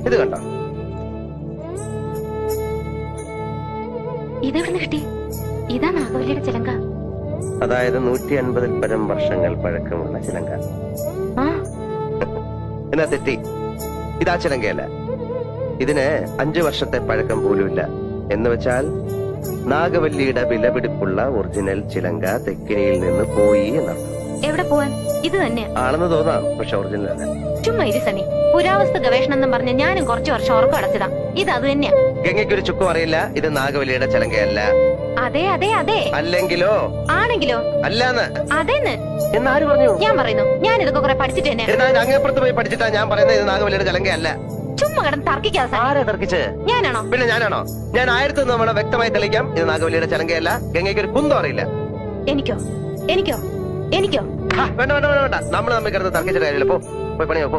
ഇത് കണ്ടോ? ഇതെവിടെ കിട്ടി? ഇതാ നാഗവല്ലിയുടെ ചിലങ്ക. അതായത് 150 പരം വർഷങ്ങൾ പഴക്കമുള്ള ചിലങ്ക. എന്നാ തെറ്റി, ഇതാ ചിലങ്കയല്ല. ഇതിന് 5 വർഷത്തെ പഴക്കം പോലുമില്ല. എന്ന് വെച്ചാൽ നാഗവല്ലിയുടെ വിലപിടിപ്പുള്ള ഒറിജിനൽ ചിലങ്ക തെക്കിനിയിൽ നിന്ന് പോയി എന്നർത്ഥം. എവിടെ പോവാൻ? ഇത് തന്നെ ആണെന്ന് തോന്നാം, പക്ഷെ ഒറിജിനൽ അല്ല. ചുമ്മാ ഇരി സണി. പുരാവസ്തു ഗവേഷണം എന്നും പറഞ്ഞ് ഞാനും കുറച്ചു വർഷം ഉറക്കം അടച്ചതാ. ഇത് അത് തന്നെയാ. ഗംഗയ്ക്കൊരു ചുക്കും അറിയില്ല ഇത് നാഗവല്ലിയുടെ ചിലങ്കയല്ല. അതെ അതെ അതെ. അല്ലെങ്കിലോ? ആണെങ്കിലോ? അല്ലാന്ന്. അതെന്ന് എന്നാര് പറഞ്ഞു? ഞാൻ പറയുന്നു. ഞാൻ ഇതൊക്കെ കുറെ പഠിച്ചിട്ട് തന്നെ. അങ്ങേപ്പുറത്ത് പോയി പഠിച്ചിട്ടാ ഞാൻ പറയുന്നത് ഇത് നാഗവല്ലിയുടെ ചിലങ്കയല്ല. ചുമ്മാ കിടന്ന് തർക്കിക്കാതെ സണി. ആരാ തർക്കിച്ച്? ഞാനാണോ? പിന്നെ ഞാനാണോ? ഞാൻ 1000 തവണ വ്യക്തമായി തെളിയിക്കാം ഇത് നാഗവല്ലിയുടെ ചിലങ്കയല്ല. ഗംഗയ്ക്ക് ഒരു കുന്തം അറിയില്ല. എനിക്കോ? എനിക്കോ? എനിക്കോ? വേണ്ട വേണ്ട വേണ്ട വേണ്ട, നമ്മൾ തമ്മിൽ കിടന്ന് തർക്കിച്ചിട്ട് കാര്യമില്ല. പോയി പണിയോ.